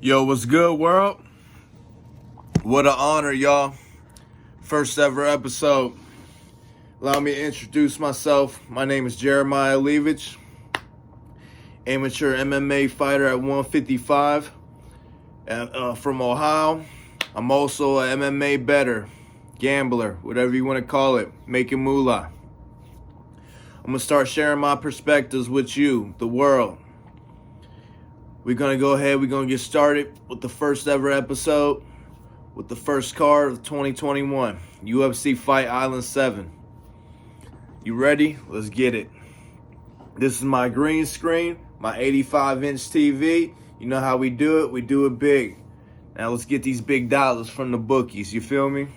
Yo, what's good, world? What an honor, y'all. First ever episode. Allow me to introduce myself. My name is Jeremiah Levich, amateur MMA fighter at 155 from Ohio. I'm also a MMA bettor, gambler, whatever you want to call it, making moolah. I'm going to start sharing my perspectives with you, the world. We're going to go ahead. We're going to get started with the first ever episode with the first card of 2021, UFC Fight Island 7. You ready? Let's get it. This is my green screen, my 85-inch TV. You know how we do it. We do it big. Now let's get these big dollars from the bookies. You feel me?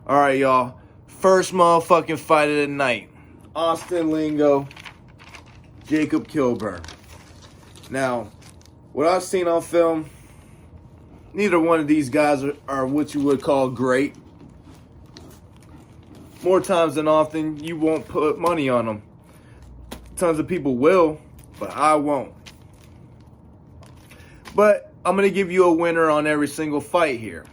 All right, y'all. First motherfucking fight of the night. Austin Lingo, Jacob Kilburn. Now, what I've seen on film, neither one of these guys are what you would call great. More times than often, you won't put money on them. Tons of people will, but I won't. But I'm going to give you a winner on every single fight here.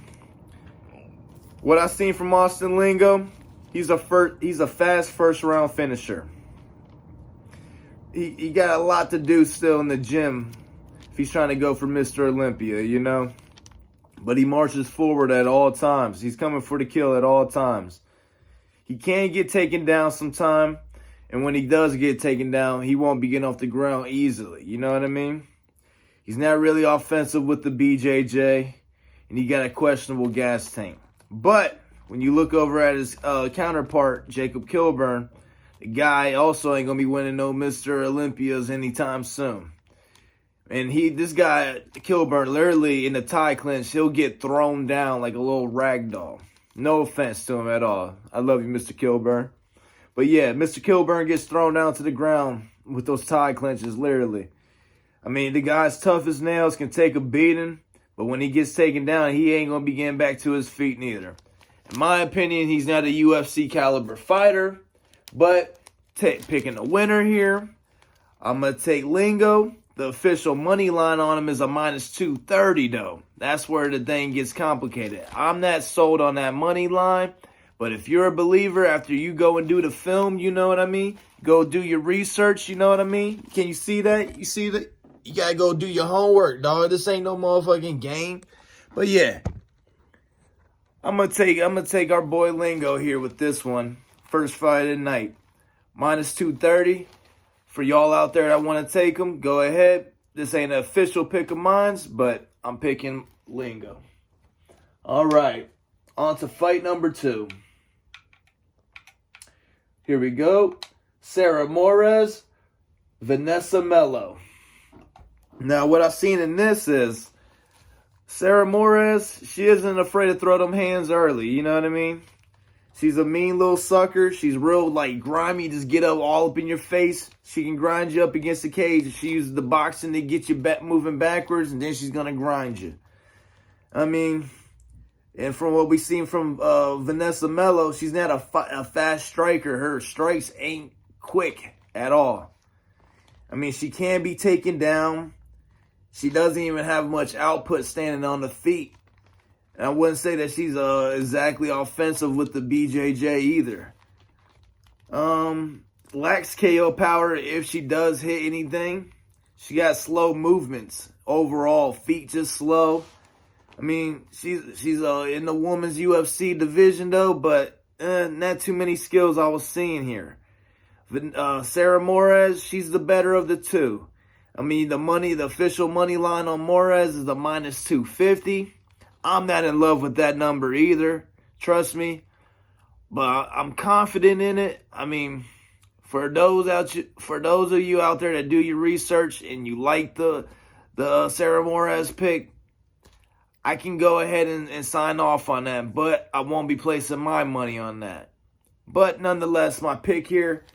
What I've seen from Austin Lingo, he's a fast first-round finisher. He got a lot to do still in the gym if he's trying to go for Mr. Olympia, you know? But he marches forward at all times. He's coming for the kill at all times. He can get taken down sometime, and when he does get taken down, he won't be getting off the ground easily, you know what I mean? He's not really offensive with the BJJ, and he got a questionable gas tank. But when you look over at his counterpart, Jacob Kilburn, the guy also ain't going to be winning no Mr. Olympias anytime soon. And this guy, Kilburn, literally in the tie clinch, he'll get thrown down like a little rag doll. No offense to him at all. I love you, Mr. Kilburn. But yeah, Mr. Kilburn gets thrown down to the ground with those tie clinches, literally. I mean, the guy's tough as nails, can take a beating, but when he gets taken down, he ain't going to be getting back to his feet neither. In my opinion, he's not a UFC caliber fighter, but picking a winner here, I'm going to take Lingo. The official money line on him is a minus 230, though. That's where the thing gets complicated. I'm not sold on that money line, but if you're a believer, after you go and do the film, you know what I mean? Go do your research, you know what I mean? Can you see that? You see that? You got to go do your homework, dog. This ain't no motherfucking game. But yeah, I'm gonna take our boy Lingo here with this one. First fight of the night. Minus 230. For y'all out there that want to take him, go ahead. This ain't an official pick of mine, but I'm picking Lingo. All right, on to fight number 2. Here we go. Sarah Moraes, Vanessa Mello. Now, what I've seen in this is Sarah Moraes, she isn't afraid to throw them hands early, you know what I mean? She's a mean little sucker. She's real, like, grimy. Just get up all up in your face. She can grind you up against the cage. She uses the boxing to get you moving backwards, and then she's going to grind you. I mean, and from what we've seen from Vanessa Mello, she's not a fast striker. Her strikes ain't quick at all. I mean, she can be taken down. She doesn't even have much output standing on the feet. And I wouldn't say that she's exactly offensive with the BJJ either. Lacks KO power if she does hit anything. She got slow movements overall. Feet just slow. I mean, she's in the women's UFC division though, but not too many skills I was seeing here. Sarah Moraes, she's the better of the two. I mean, the official money line on Moraes is the minus 250. I'm not in love with that number either, trust me, but I'm confident in it. I mean, for those of you out there that do your research and you like the Sarah Moraes pick, I can go ahead and sign off on that, but I won't be placing my money on that. But nonetheless, my pick here,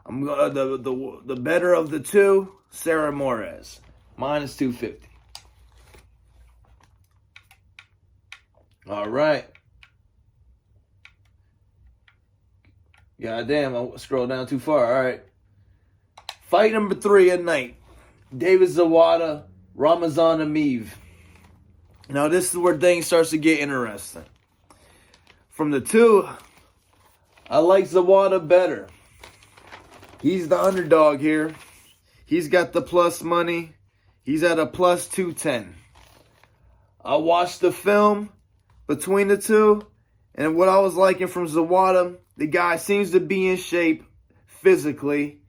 I'm the better of the two, Sarah Moraes, minus 250. All right. Goddamn, I scrolled down too far. All right. Fight number 3 at night. David Zawada, Ramazan Ameev. Now, this is where things starts to get interesting. From the two, I like Zawada better. He's the underdog here. He's got the plus money. He's at a plus 210. I watched the film between the two, and what I was liking from Zawada, the guy seems to be in shape physically.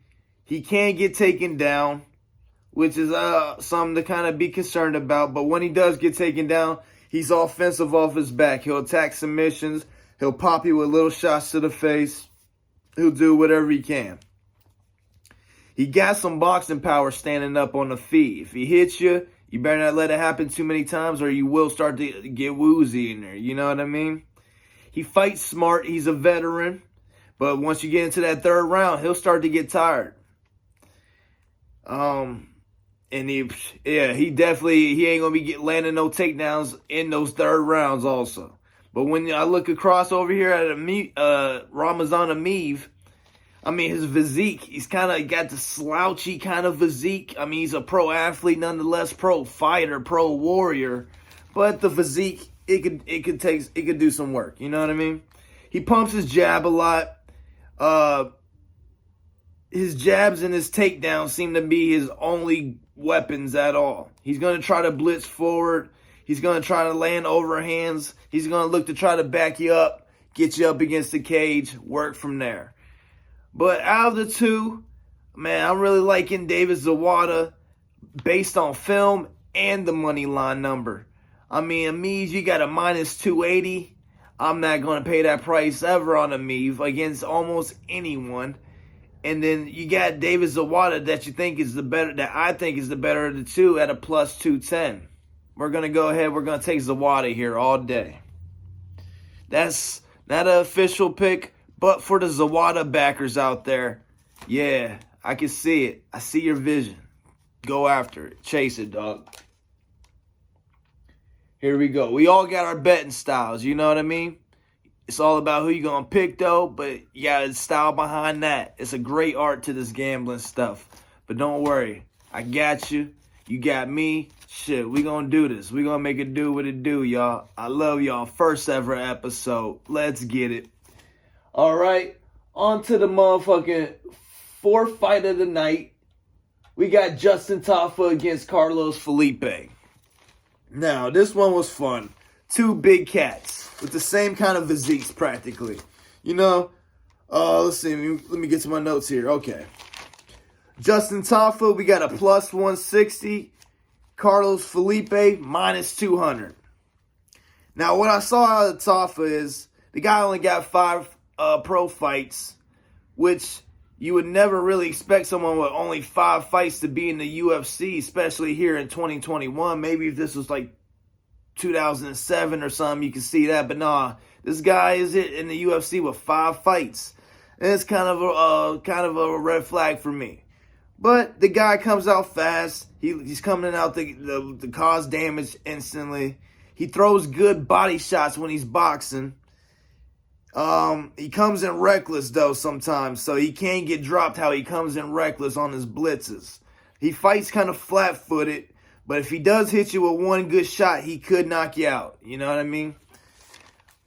He can get taken down, which is something to kind of be concerned about. But when he does get taken down, he's offensive off his back. He'll attack submissions. He'll pop you with little shots to the face. He'll do whatever he can. He got some boxing power standing up on the feet. If he hits you, you better not let it happen too many times or you will start to get woozy in there. You know what I mean? He fights smart. He's a veteran. But once you get into that third round, he'll start to get tired. And he ain't going to be landing no takedowns in those third rounds also. But when I look across over here at Ramazan Ameev, I mean, his physique, he's kind of got the slouchy kind of physique. I mean, he's a pro athlete nonetheless, pro fighter, pro warrior. But the physique, it could do some work. You know what I mean? He pumps his jab a lot. His jabs and his takedowns seem to be his only weapons at all. He's going to try to blitz forward. He's going to try to land overhands. He's going to look to try to back you up, get you up against the cage, work from there. But out of the two, man, I'm really liking David Zawada based on film and the money line number. I mean, Ameev, you got a minus 280. I'm not going to pay that price ever on Ameev against almost anyone. And then you got David Zawada that I think is the better of the two at a plus 210. We're going to go ahead. We're going to take Zawada here all day. That's not an official pick, but for the Zawada backers out there, yeah, I can see it. I see your vision. Go after it. Chase it, dog. Here we go. We all got our betting styles, you know what I mean? It's all about who you're going to pick, though, but you got a style behind that. It's a great art to this gambling stuff. But don't worry. I got you. You got me. Shit, we going to do this. We going to make it do what it do, y'all. I love y'all. First ever episode. Let's get it. All right. On to the motherfucking fourth fight of the night. We got Justin Tafa against Carlos Felipe. Now, this one was fun. Two big cats with the same kind of physiques practically. You know, let's see. Let me get to my notes here. Okay. Justin Tafa, we got a plus 160. Carlos Felipe, minus 200. Now, what I saw out of Tafa is the guy only got 5 pro fights, which you would never really expect someone with only 5 fights to be in the UFC, especially here in 2021. Maybe if this was like 2007 or something, you can see that. But nah, this guy is in the UFC with 5 fights. And it's kind of a red flag for me. But the guy comes out fast. He's coming out to cause damage instantly. He throws good body shots when he's boxing. He comes in reckless, though, sometimes. So he can't get dropped how he comes in reckless on his blitzes. He fights kind of flat-footed. But if he does hit you with one good shot, he could knock you out. You know what I mean?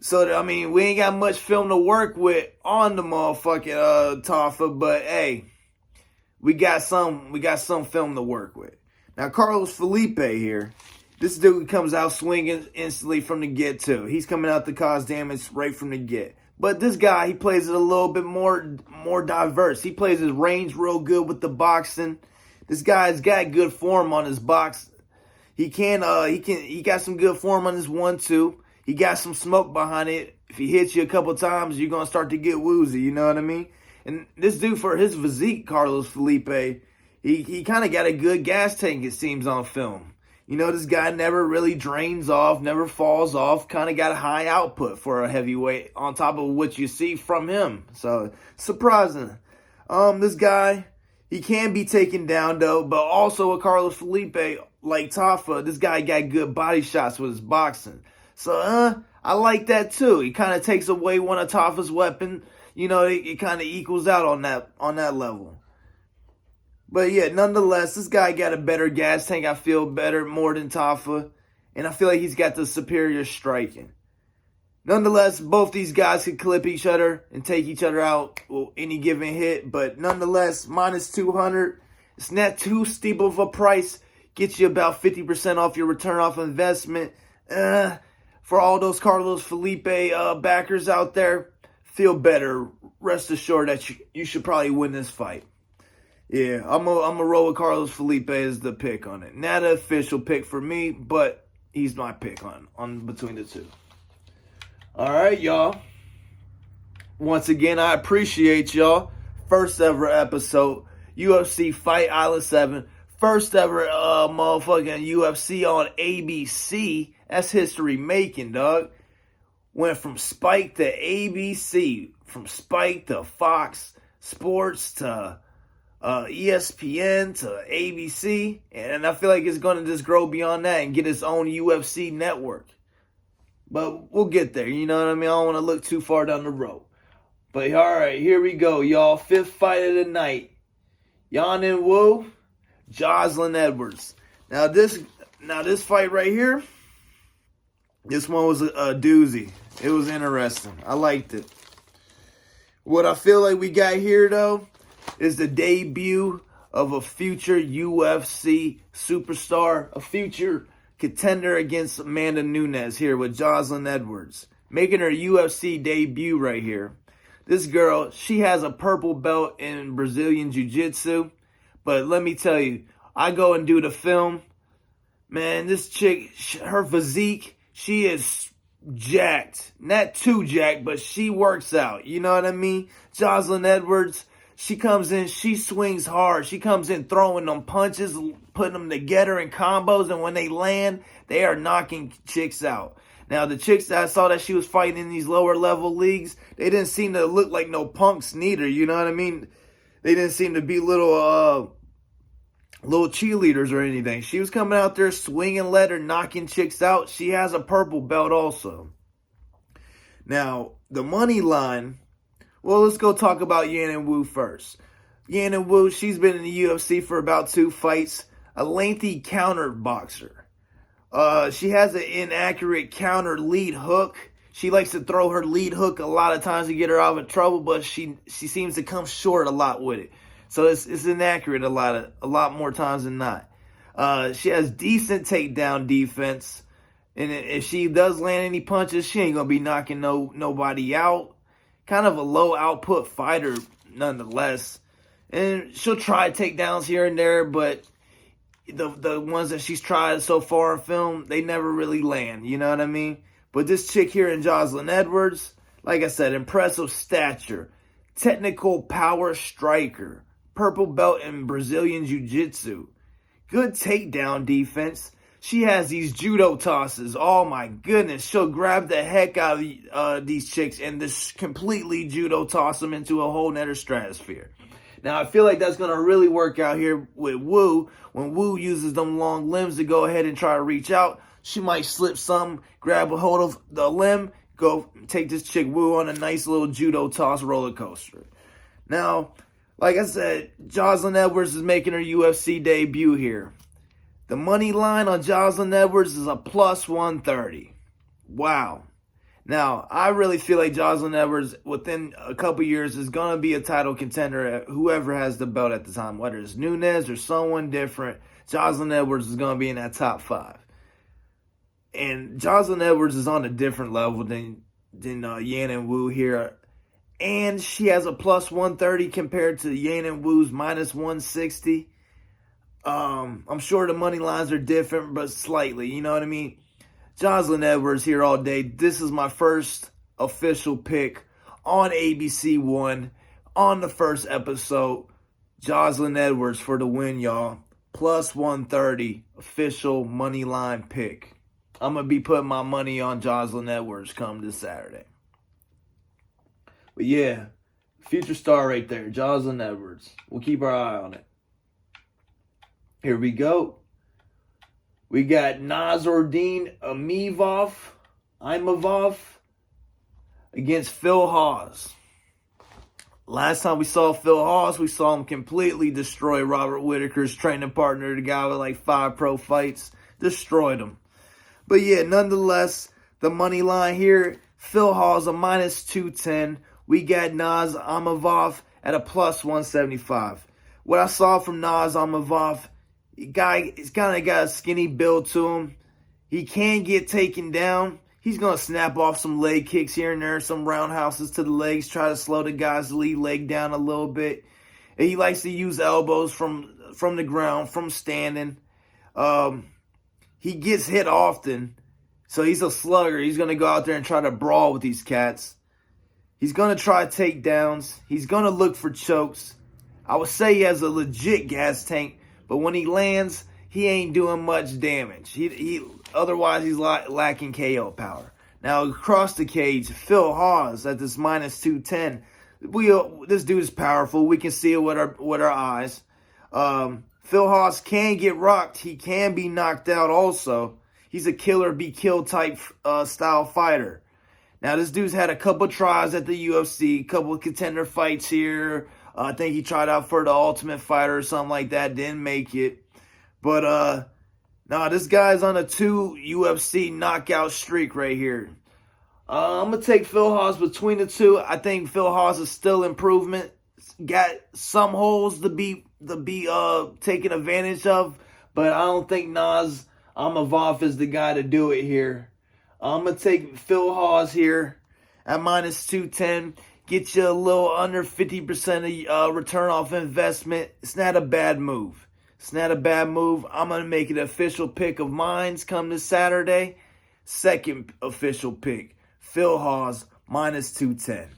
So, I mean, we ain't got much film to work with on the motherfucking Tafa. But, hey, we got some film to work with. Now, Carlos Felipe here. This dude comes out swinging instantly from the get, too. He's coming out to cause damage right from the get. But this guy, he plays it a little bit more diverse. He plays his range real good with the boxing. This guy's got good form on his box. He got some good form on his 1-2. He got some smoke behind it. If he hits you a couple times, you're going to start to get woozy, you know what I mean? And this dude, for his physique, Carlos Felipe, he kind of got a good gas tank, it seems, on film. You know, this guy never really drains off, never falls off, kind of got a high output for a heavyweight on top of what you see from him. So, surprising. This guy, he can be taken down, though, but also with Carlos Felipe, like Tafa, this guy got good body shots with his boxing. So, I like that, too. He kind of takes away one of Tafa's weapons. You know, it kind of equals out on that level. But yeah, nonetheless, this guy got a better gas tank. I feel better more than Tafa. and I feel like he's got the superior striking. Nonetheless, both these guys can clip each other and take each other out with any given hit. But nonetheless, minus 200, it's not too steep of a price. Gets you about 50% off your return off investment. For all those Carlos Felipe backers out there, feel better. Rest assured that you should probably win this fight. Yeah, I'm a roll with Carlos Felipe as the pick on it. Not an official pick for me, but he's my pick on between the two. All right, y'all. Once again, I appreciate y'all. First ever episode, UFC Fight Island 7. First ever motherfucking UFC on ABC. That's history making, dog. Went from Spike to ABC. From Spike to Fox Sports to ESPN to ABC. And I feel like it's going to just grow beyond that and get its own UFC network. But we'll get there, you know what I mean? I don't want to look too far down the road. But all right, here we go, y'all. Fifth fight of the night. Yanin Wu, Jocelyn Edwards. Now this fight right here, this one was a doozy. It was interesting. I liked it. What I feel like we got here, though, is the debut of a future UFC superstar, a future contender against Amanda Nunes here with Jocelyn Edwards. Making her UFC debut right here. This girl, she has a purple belt in Brazilian Jiu-Jitsu. But let me tell you, I go and do the film. Man, this chick, her physique, she is jacked. Not too jacked, but she works out. You know what I mean? Jocelyn Edwards, she comes in, she swings hard. She comes in throwing them punches, putting them together in combos, and when they land, they are knocking chicks out. Now, the chicks that I saw that she was fighting in these lower level leagues, they didn't seem to look like no punks neither, you know what I mean? They didn't seem to be little cheerleaders or anything. She was coming out there swinging leather, knocking chicks out. She has a purple belt also. Now, the money line, well, let's go talk about Yanin Wu first. Yanin Wu, she's been in the UFC for about 2 fights. A lengthy counter boxer. She has an inaccurate counter lead hook. She likes to throw her lead hook a lot of times to get her out of trouble, but she seems to come short a lot with it. So it's inaccurate a lot more times than not. She has decent takedown defense, and if she does land any punches, she ain't gonna be knocking nobody out. Kind of a low output fighter nonetheless, and she'll try takedowns here and there, but the ones that she's tried so far in film, they never really land. You know what I mean? But this chick here in Jocelyn Edwards, like I said, impressive stature, technical power striker, purple belt in Brazilian Jiu-Jitsu, good takedown defense. She has these judo tosses. Oh my goodness, she'll grab the heck out of these chicks and just completely judo toss them into a whole nother stratosphere. Now, I feel like that's going to really work out here with Wu. When Wu uses them long limbs to go ahead and try to reach out, she might slip some, grab a hold of the limb, go take this chick Wu on a nice little judo toss roller coaster. Now, like I said, Jocelyn Edwards is making her UFC debut here. The money line on Jocelyn Edwards is a plus 130. Wow. Now, I really feel like Jocelyn Edwards, within a couple years, is going to be a title contender, whoever has the belt at the time. Whether it's Nunes or someone different, Jocelyn Edwards is going to be in that top 5. And Jocelyn Edwards is on a different level than Yanin Wu here. And she has a plus 130 compared to Yanin Wu's minus 160. I'm sure the money lines are different, but slightly, you know what I mean? Jocelyn Edwards here all day. This is my first official pick on ABC 1 on the first episode. Jocelyn Edwards for the win, y'all. Plus 130 official money line pick. I'm going to be putting my money on Jocelyn Edwards come this Saturday. But yeah, future star right there, Jocelyn Edwards. We'll keep our eye on it. Here we go. We got Nasruddin Imavov against Phil Hawes. Last time we saw Phil Hawes, we saw him completely destroy Robert Whittaker's training partner, the guy with like 5 pro fights. Destroyed him. But yeah, nonetheless, the money line here, Phil Hawes a minus 210. We got Naz Amavov at a plus 175. What I saw from Naz Amavov, he's kind of got a skinny build to him. He can get taken down. He's going to snap off some leg kicks here and there, some roundhouses to the legs, try to slow the guy's lead leg down a little bit. And he likes to use elbows from the ground, from standing. He gets hit often, so he's a slugger. He's going to go out there and try to brawl with these cats. He's going to try takedowns. He's going to look for chokes. I would say he has a legit gas tank, but when he lands, he ain't doing much damage. Otherwise, he's lacking KO power. Now, across the cage, Phil Hawes at this minus 210. This dude is powerful. We can see it with our eyes. Phil Hawes can get rocked. He can be knocked out also. He's a killer be killed type style fighter. Now, this dude's had a couple tries at the UFC, a couple of contender fights here. I think he tried out for the Ultimate Fighter or something like that. Didn't make it. But, this guy's on a 2 UFC knockout streak right here. I'm going to take Phil Hawes between the two. I think Phil Hawes is still improvement. Got some holes to be taken advantage of, but I don't think Naz Amavov is the guy to do it here. I'm going to take Phil Hawes here at minus 210. Get you a little under 50% of return off investment. It's not a bad move. It's not a bad move. I'm going to make it an official pick of mine come this Saturday. Second official pick. Phil Hawes, minus 210.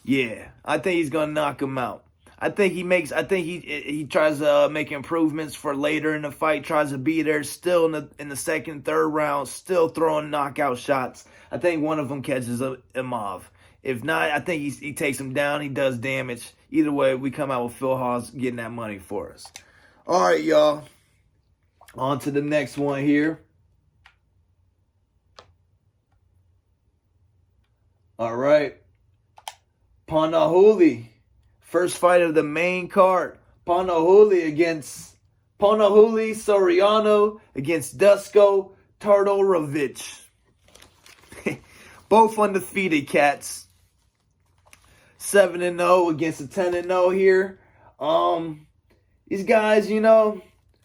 Yeah, I think he's going to knock him out. I think he tries to make improvements for later in the fight, tries to be there still in the second, third round, still throwing knockout shots. I think one of them catches him off. If not, I think he takes him down, he does damage. Either way, we come out with Phil Hawes getting that money for us. All right, y'all. On to the next one here. All right. Panahuli. First fight of the main card. Panahuli Soriano against Dusko Todorovic. Both undefeated cats. 7-0 against a 10-0 here. These guys,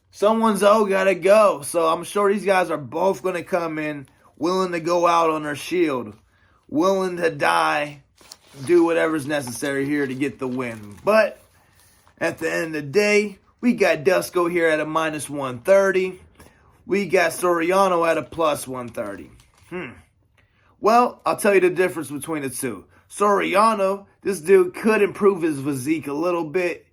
someone's gotta go. So I'm sure these guys are both gonna come in willing to go out on their shield. Willing to die, do whatever's necessary here to get the win. But at the end of the day, we got Dusko here at a minus 130. We got Soriano at a plus 130. Well, I'll tell you the difference between the two. Soriano, this dude could improve his physique a little bit.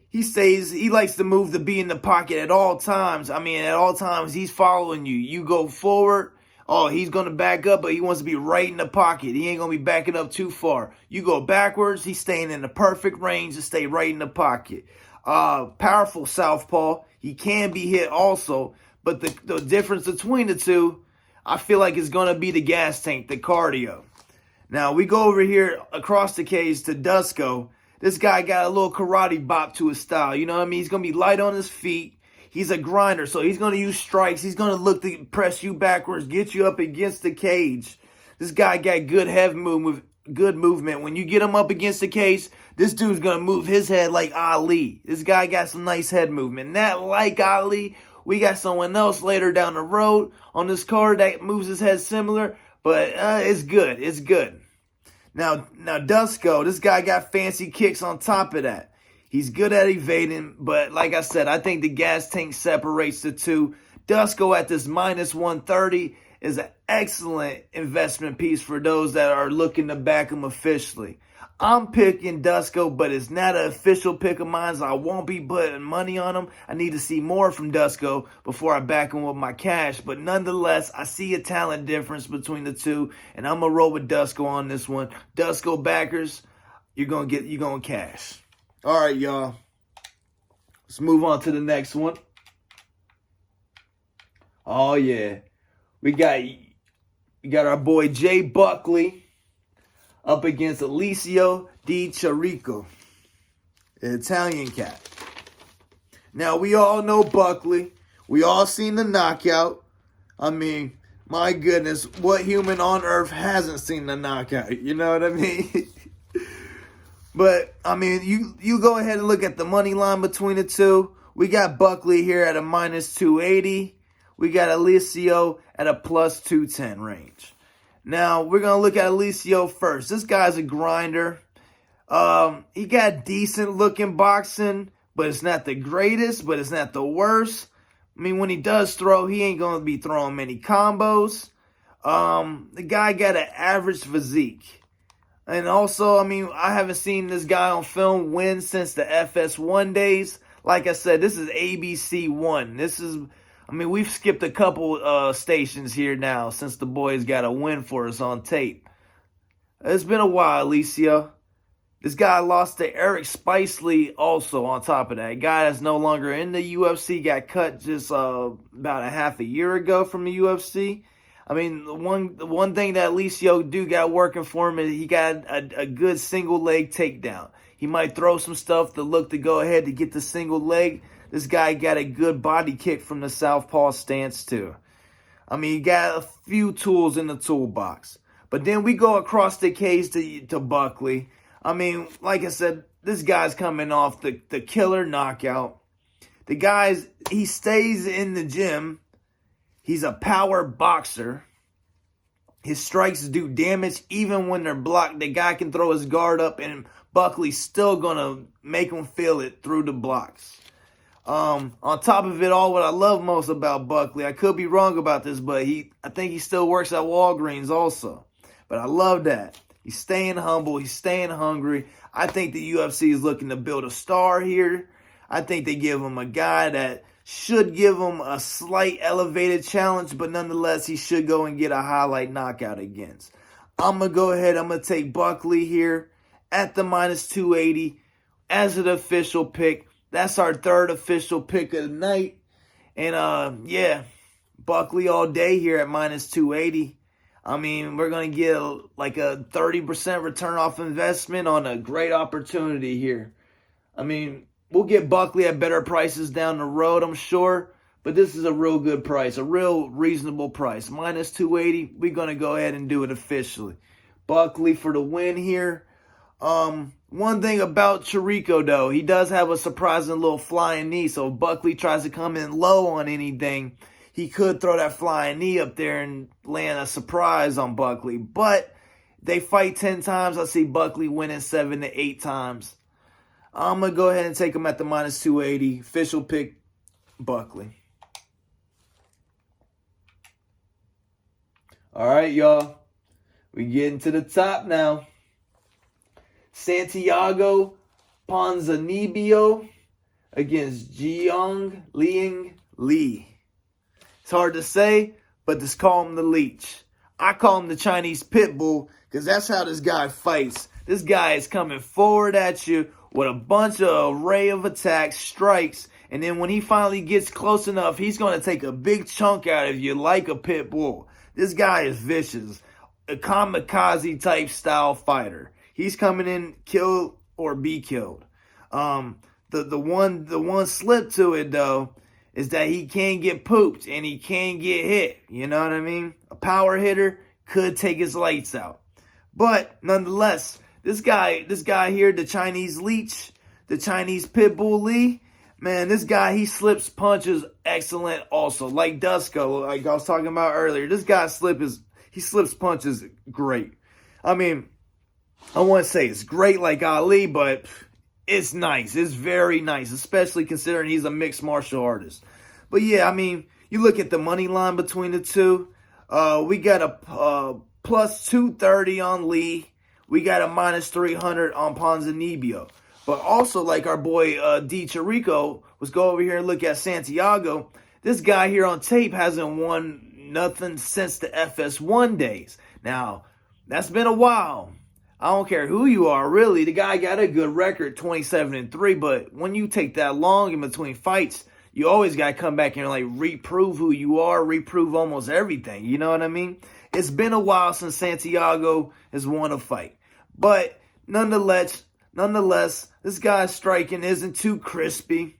He likes to move the be in the pocket at all times. I mean, at all times, he's following you. You go forward. Oh, he's going to back up, but he wants to be right in the pocket. He ain't going to be backing up too far. You go backwards, he's staying in the perfect range to stay right in the pocket. Powerful southpaw. He can be hit also, but the difference between the two, I feel like it's going to be the gas tank, the cardio. Now, we go over here across the cage to Dusko. This guy got a little karate bop to his style. You know what I mean? He's going to be light on his feet. He's a grinder, so he's going to use strikes. He's going to look to press you backwards, get you up against the cage. This guy got good head movement. When you get him up against the cage, this dude's going to move his head like Ali. This guy got some nice head movement. Not like Ali. We got someone else later down the road on this card that moves his head similar, but it's good. It's good. Now Dusko, this guy got fancy kicks on top of that. He's good at evading, but like I said, I think the gas tank separates the two. Dusko at this minus 130 is an excellent investment piece for those that are looking to back him officially. I'm picking Dusko, but it's not an official pick of mine, so I won't be putting money on him. I need to see more from Dusko before I back him with my cash. But nonetheless, I see a talent difference between the two, and I'm going to roll with Dusko on this one. Dusko backers, you're going to cash. All right, y'all. Let's move on to the next one. Oh, yeah. We got our boy Jay Buckley up against Alessio Di Chirico, an Italian cat. Now, we all know Buckley. We all seen the knockout. I mean, My goodness, what human on earth hasn't seen the knockout? You know what I mean? But, I mean, you go ahead and look at the money line between the two. We got Buckley here at a minus 280. We got Alessio at a plus 210 range. Now, we're going to look at Alessio first. This guy's a grinder. He got decent looking boxing, but it's not the greatest, but it's not the worst. I mean, when he does throw, he ain't going to be throwing many combos. The guy got an average physique. And also, I mean, I haven't seen this guy on film win since the FS1 days. Like I said, this is ABC 1. This is, I mean, we've skipped a couple stations here now since the boys got a win for us on tape. It's been a while, Alicia. This guy lost to Eric Spicely also on top of that. Guy that's no longer in the UFC, got cut just about a half a year ago from the UFC. I mean, the one thing that Alessio got working for him is he got a good single leg takedown. He might throw some stuff to look to go ahead to get the single leg. This guy got a good body kick from the southpaw stance too. I mean, he got a few tools in the toolbox. But then we go across the case to Buckley. I mean, like I said, this guy's coming off the killer knockout. He stays in the gym. He's a power boxer. His strikes do damage even when they're blocked. The guy can throw his guard up and Buckley's still going to make him feel it through the blocks. On top of it all, what I love most about Buckley, I could be wrong about this, but I think he still works at Walgreens also. But I love that. He's staying humble. He's staying hungry. I think the UFC is looking to build a star here. I think they give him a guy that should give him a slight elevated challenge, but nonetheless, he should go and get a highlight knockout against. I'm going to go ahead. I'm going to take Buckley here at the minus 280 as an official pick. That's our third official pick of the night. And, yeah, Buckley all day here at minus 280. I mean, we're going to get like a 30% return off investment on a great opportunity here. I mean, we'll get Buckley at better prices down the road, I'm sure. But this is a real good price, a real reasonable price. Minus 280, we're going to go ahead and do it officially. Buckley for the win here. One thing about Chirico, though, he does have a surprising little flying knee. So if Buckley tries to come in low on anything, he could throw that flying knee up there and land a surprise on Buckley. But they fight 10 times. I see Buckley winning 7 to 8 times. I'm going to go ahead and take him at the minus 280. Official pick, Buckley. All right, y'all. We getting to the top now. Santiago Ponzinibbio against Jiang Liang Li. It's hard to say, but just call him the Leech. I call him the Chinese pit bull because that's how this guy fights. This guy is coming forward at you with a bunch of array of attacks, strikes, and then when he finally gets close enough, he's going to take a big chunk out of you like a pit bull. This guy is vicious, a kamikaze type style fighter. He's coming in, kill or be killed. The one slip to it though is that he can get pooped and he can get hit. You know what I mean? A power hitter could take his lights out, but nonetheless, this guy here, the Chinese Leech, the Chinese Pit Bull Lee, man, this guy, he slips punches excellent also. Like Dusko, like I was talking about earlier, this guy he slips punches great. I mean, I wouldn't say it's great like Ali, but it's nice. It's very nice, especially considering he's a mixed martial artist. But yeah, I mean, you look at the money line between the two. We got a plus 230 on Lee. We got a minus 300 on Ponzinibbio. But also, like our boy D. Chirico, let's go over here and look at Santiago. This guy here on tape hasn't won nothing since the FS1 days. Now, that's been a while. I don't care who you are, really. The guy got a good record, 27-3. But when you take that long in between fights, you always got to come back and like reprove who you are, reprove almost everything. You know what I mean? It's been a while since Santiago has won a fight. But nonetheless, this guy's striking isn't too crispy.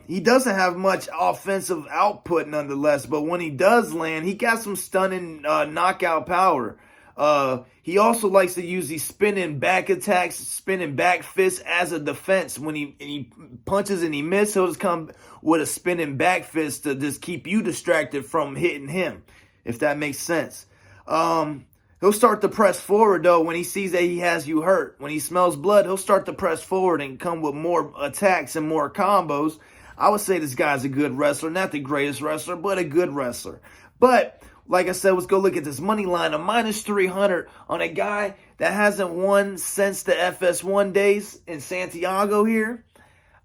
He doesn't have much offensive output nonetheless, but when he does land, he got some stunning knockout power. He also likes to use these spinning back attacks, spinning back fists as a defense. When he punches and he misses, he'll just come with a spinning back fist to just keep you distracted from hitting him, if that makes sense. He'll start to press forward, though, when he sees that he has you hurt. When he smells blood, he'll start to press forward and come with more attacks and more combos. I would say this guy's a good wrestler. Not the greatest wrestler, but a good wrestler. But, like I said, let's go look at this money line. A minus 300 on a guy that hasn't won since the FS1 days in Santiago here.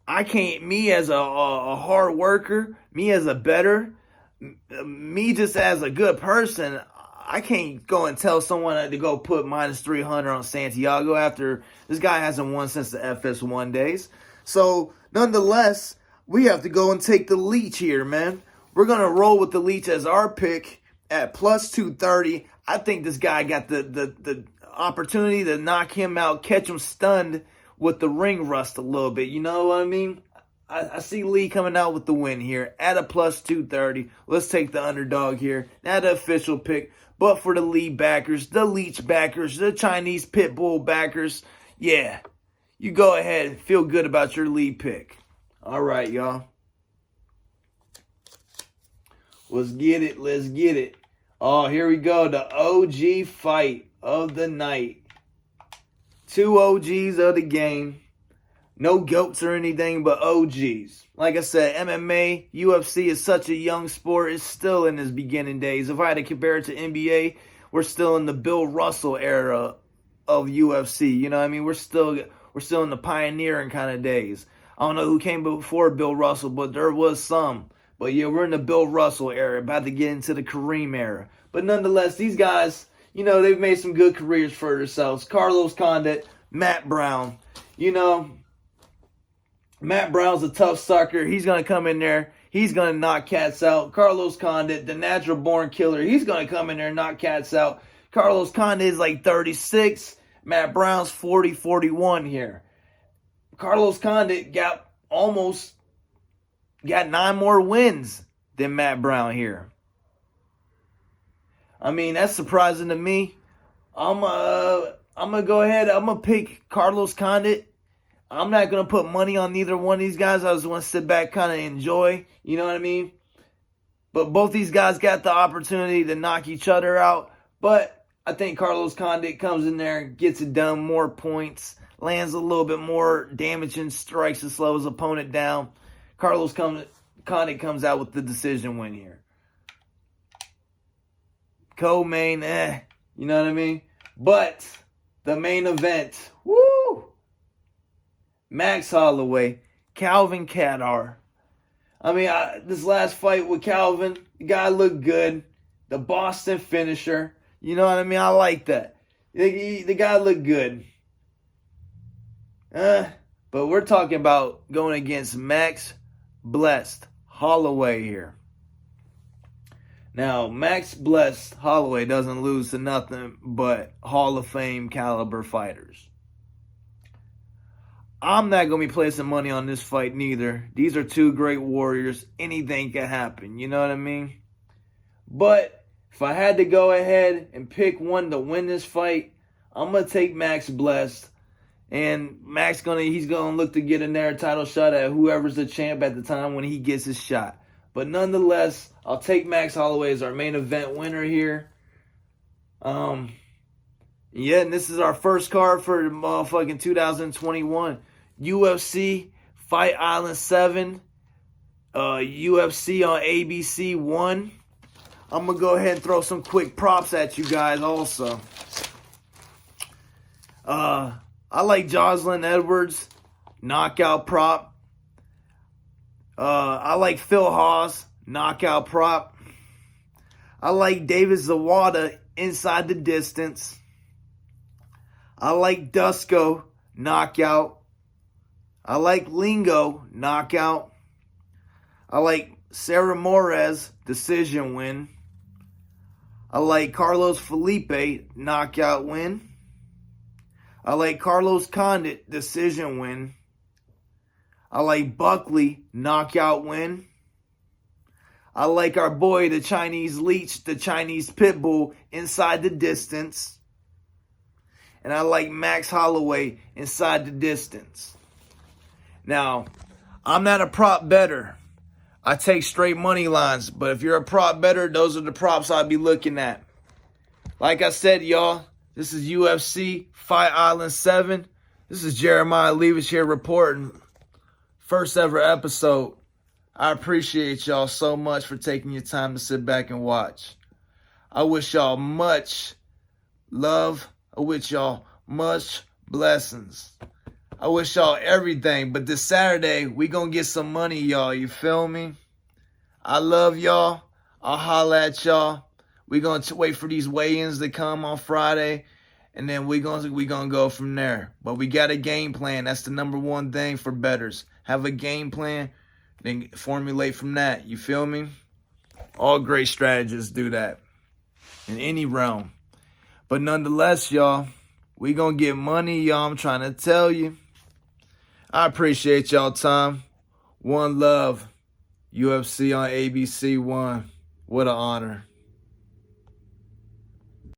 I can't, me as a hard worker, me as a bettor, me just as a good person, I can't go and tell someone to go put minus 300 on Santiago after this guy hasn't won since the FS1 days. So, nonetheless, we have to go and take the Leech here, man. We're going to roll with the Leech as our pick at plus 230. I think this guy got the opportunity to knock him out, catch him stunned with the ring rust a little bit. You know what I mean? I see Lee coming out with the win here at a plus 230. Let's take the underdog here. Not the official pick, but for the Lee backers, the Leech backers, the Chinese Pitbull backers. Yeah, you go ahead. Feel good about your Lee pick. All right, y'all. Let's get it. Let's get it. Oh, here we go. The OG fight of the night. Two OGs of the game. No goats or anything, but OGs. Like I said, MMA, UFC is such a young sport. It's still in its beginning days. If I had to compare it to NBA, we're still in the Bill Russell era of UFC. You know what I mean? We're still in the pioneering kind of days. I don't know who came before Bill Russell, but there was some. But yeah, we're in the Bill Russell era, about to get into the Kareem era. But nonetheless, these guys, you know, they've made some good careers for themselves. Carlos Condit, Matt Brown. You know, Matt Brown's a tough sucker. He's going to come in there. He's going to knock cats out. Carlos Condit, the natural born killer. He's going to come in there and knock cats out. Carlos Condit is like 36. Matt Brown's 40, 41 here. Carlos Condit got 9 more wins than Matt Brown here. I mean, that's surprising to me. I'm going to go ahead. I'm going to pick Carlos Condit. I'm not going to put money on neither one of these guys. I just want to sit back, kind of enjoy. You know what I mean? But both these guys got the opportunity to knock each other out. But I think Carlos Condit comes in there, gets it done, more points, lands a little bit more damage and strikes to slow his opponent down. Carlos Condit comes out with the decision win here. Co-main, you know what I mean? But the main event, woo! Max Holloway, Calvin Kattar. I mean, this last fight with Calvin, the guy looked good. The Boston finisher. You know what I mean? I like that. The guy looked good. But we're talking about going against Max Blessed Holloway here. Now, Max Blessed Holloway doesn't lose to nothing but Hall of Fame caliber fighters. I'm not going to be placing money on this fight neither. These are two great warriors. Anything can happen. You know what I mean? But if I had to go ahead and pick one to win this fight, I'm going to take Max Blessed. And Max he's going to look to get another title shot at whoever's the champ at the time when he gets his shot. But nonetheless, I'll take Max Holloway as our main event winner here. Yeah, and this is our first card for the motherfucking 2021. UFC Fight Island 7. UFC on ABC 1. I'm going to go ahead and throw some quick props at you guys also. I like Jocelyn Edwards, knockout prop. I like Phil Haas, knockout prop. I like David Zawada, inside the distance. I like Dusko, knockout. I like Lingo, knockout. I like Sarah Morez, decision win. I like Carlos Felipe, knockout win. I like Carlos Condit, decision win. I like Buckley, knockout win. I like our boy, the Chinese Leech, the Chinese Pitbull, inside the distance. And I like Max Holloway inside the distance. Now, I'm not a prop bettor. I take straight money lines. But if you're a prop bettor, those are the props I'd be looking at. Like I said, y'all, this is UFC Fight Island 7. This is Jeremiah Levis here reporting. First ever episode. I appreciate y'all so much for taking your time to sit back and watch. I wish y'all much love. I wish y'all much blessings. I wish y'all everything. But this Saturday, we gonna get some money, y'all. You feel me? I love y'all. I'll holla at y'all. We gonna wait for these weigh-ins to come on Friday. And then we gonna go from there. But we got a game plan. That's the number one thing for bettors. Have a game plan. Then formulate from that. You feel me? All great strategists do that in any realm. But nonetheless, y'all, we gonna get money, y'all. I'm trying to tell you. I appreciate y'all time. One love. UFC on ABC 1. What an honor.